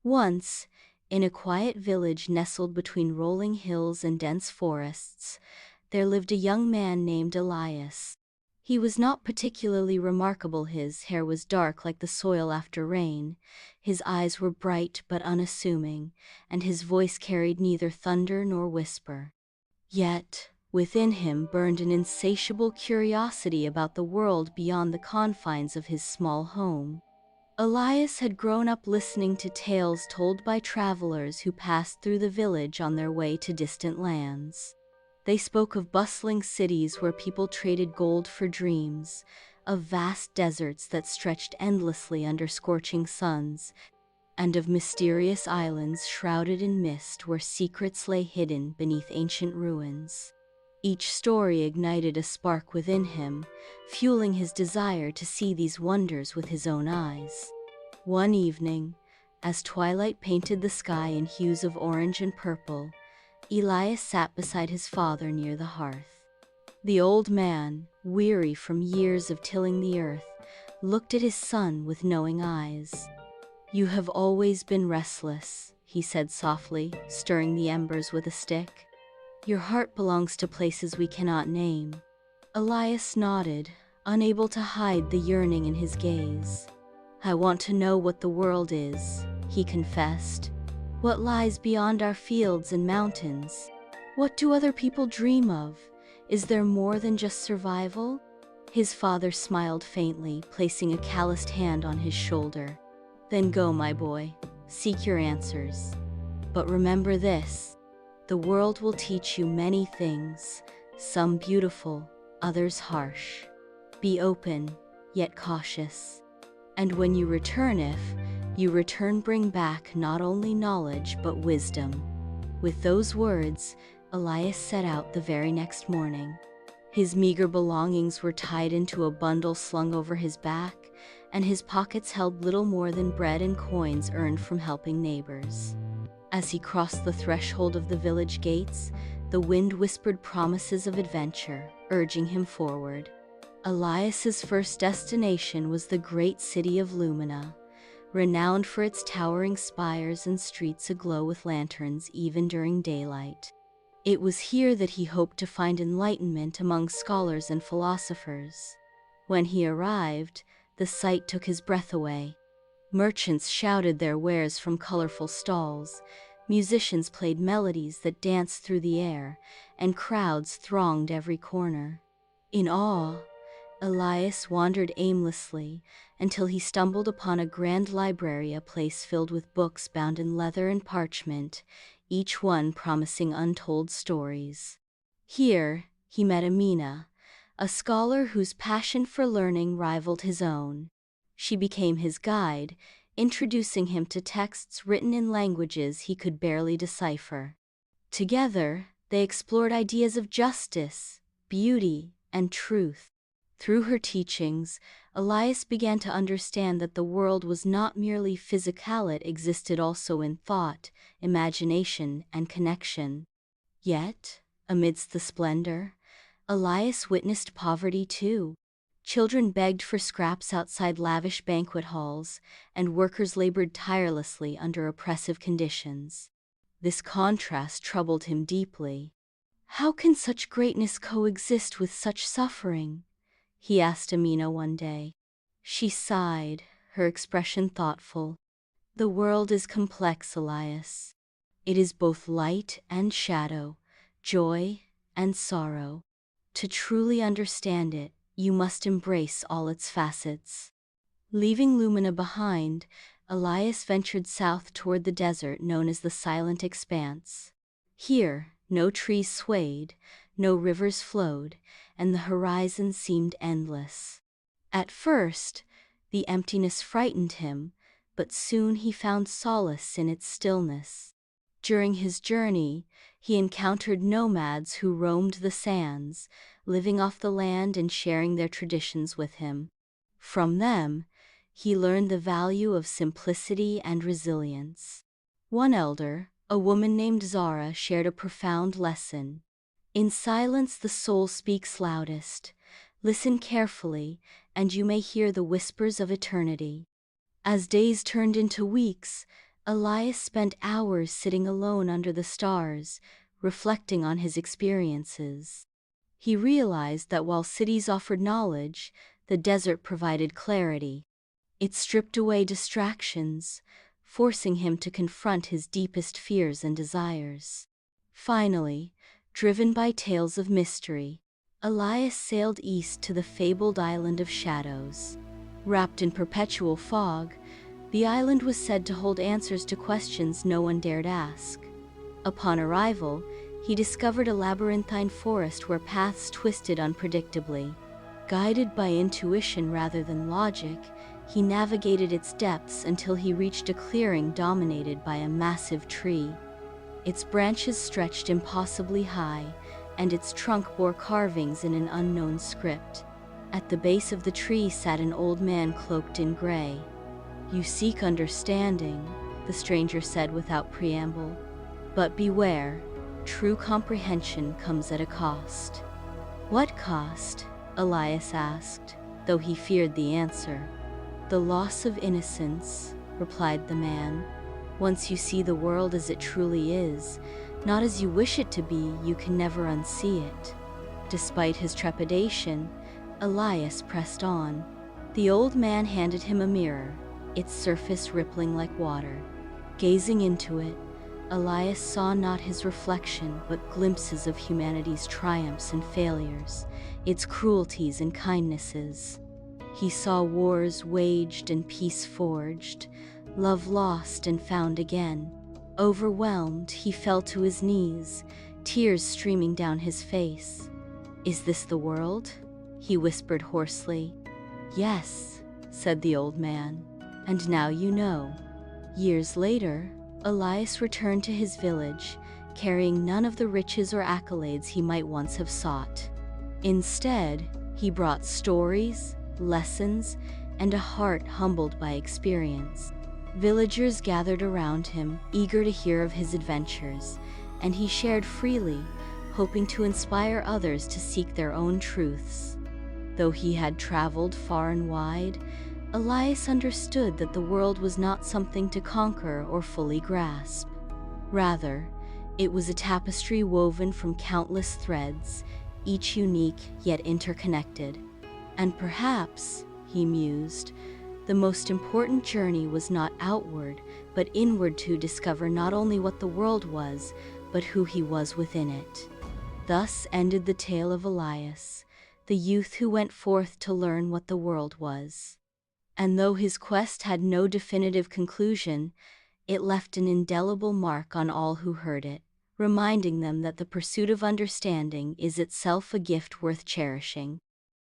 Once, in a quiet village nestled between rolling hills and dense forests, there lived a young man named Elias. He was not particularly remarkable. His hair was dark like the soil after rain, his eyes were bright but unassuming, and his voice carried neither thunder nor whisper. Yet, within him burned an insatiable curiosity about the world beyond the confines of his small home. Elias had grown up listening to tales told by travelers who passed through the village on their way to distant lands. They spoke of bustling cities where people traded gold for dreams, of vast deserts that stretched endlessly under scorching suns, and of mysterious islands shrouded in mist where secrets lay hidden beneath ancient ruins. Each story ignited a spark within him, fueling his desire to see these wonders with his own eyes. One evening, as twilight painted the sky in hues of orange and purple, Elias sat beside his father near the hearth. The old man, weary from years of tilling the earth, looked at his son with knowing eyes. "You have always been restless," he said softly, stirring the embers with a stick. "Your heart belongs to places we cannot name." Elias nodded, unable to hide the yearning in his gaze. "I want to know what the world is," he confessed. "What lies beyond our fields and mountains? What do other people dream of? Is there more than just survival?" His father smiled faintly, placing a calloused hand on his shoulder. "Then go, my boy. Seek your answers. But remember this: the world will teach you many things, some beautiful, others harsh. Be open, yet cautious. And when you return, if you return, bring back not only knowledge but wisdom." With those words, Elias set out the very next morning. His meager belongings were tied into a bundle slung over his back, and his pockets held little more than bread and coins earned from helping neighbors. As he crossed the threshold of the village gates, the wind whispered promises of adventure, urging him forward. Elias's first destination was the great city of Lumina, renowned for its towering spires and streets aglow with lanterns even during daylight. It was here that he hoped to find enlightenment among scholars and philosophers. When he arrived, the sight took his breath away. Merchants shouted their wares from colorful stalls, musicians played melodies that danced through the air, and crowds thronged every corner. In awe, Elias wandered aimlessly until he stumbled upon a grand library, a place filled with books bound in leather and parchment, each one promising untold stories. Here, he met Amina, a scholar whose passion for learning rivaled his own. She became his guide, introducing him to texts written in languages he could barely decipher. Together, they explored ideas of justice, beauty, and truth. Through her teachings, Elias began to understand that the world was not merely physical, it existed also in thought, imagination, and connection. Yet, amidst the splendor, Elias witnessed poverty too. Children begged for scraps outside lavish banquet halls, and workers labored tirelessly under oppressive conditions. This contrast troubled him deeply. "How can such greatness coexist with such suffering?" he asked Amina one day. She sighed, her expression thoughtful. "The world is complex, Elias. It is both light and shadow, joy and sorrow. To truly understand it, you must embrace all its facets." Leaving Lumina behind, Elias ventured south toward the desert known as the Silent Expanse. Here, no trees swayed, no rivers flowed, and the horizon seemed endless. At first, the emptiness frightened him, but soon he found solace in its stillness. During his journey, he encountered nomads who roamed the sands, living off the land and sharing their traditions with him. From them, he learned the value of simplicity and resilience. One elder, a woman named Zara, shared a profound lesson. "In silence the soul speaks loudest. Listen carefully, and you may hear the whispers of eternity." As days turned into weeks, Elias spent hours sitting alone under the stars, reflecting on his experiences. He realized that while cities offered knowledge, the desert provided clarity. It stripped away distractions, forcing him to confront his deepest fears and desires. Finally, driven by tales of mystery, Elias sailed east to the fabled island of shadows. Wrapped in perpetual fog, the island was said to hold answers to questions no one dared ask. Upon arrival, he discovered a labyrinthine forest where paths twisted unpredictably. Guided by intuition rather than logic, he navigated its depths until he reached a clearing dominated by a massive tree. Its branches stretched impossibly high, and its trunk bore carvings in an unknown script. At the base of the tree sat an old man cloaked in gray. "You seek understanding," the stranger said without preamble. "But beware, true comprehension comes at a cost." "What cost?" Elias asked, though he feared the answer. "The loss of innocence," replied the man. "Once you see the world as it truly is, not as you wish it to be, you can never unsee it." Despite his trepidation, Elias pressed on. The old man handed him a mirror, its surface rippling like water. Gazing into it, Elias saw not his reflection but glimpses of humanity's triumphs and failures, its cruelties and kindnesses. He saw wars waged and peace forged, love lost and found again. Overwhelmed, he fell to his knees, tears streaming down his face. "Is this the world?" he whispered hoarsely. "Yes," said the old man, "and now you know." Years later, Elias returned to his village, carrying none of the riches or accolades he might once have sought. Instead, he brought stories, lessons, and a heart humbled by experience. Villagers gathered around him, eager to hear of his adventures, and he shared freely, hoping to inspire others to seek their own truths. Though he had traveled far and wide, Elias understood that the world was not something to conquer or fully grasp. Rather, it was a tapestry woven from countless threads, each unique yet interconnected. And perhaps, he mused, the most important journey was not outward, but inward, to discover not only what the world was, but who he was within it. Thus ended the tale of Elias, the youth who went forth to learn what the world was. And though his quest had no definitive conclusion, it left an indelible mark on all who heard it, reminding them that the pursuit of understanding is itself a gift worth cherishing.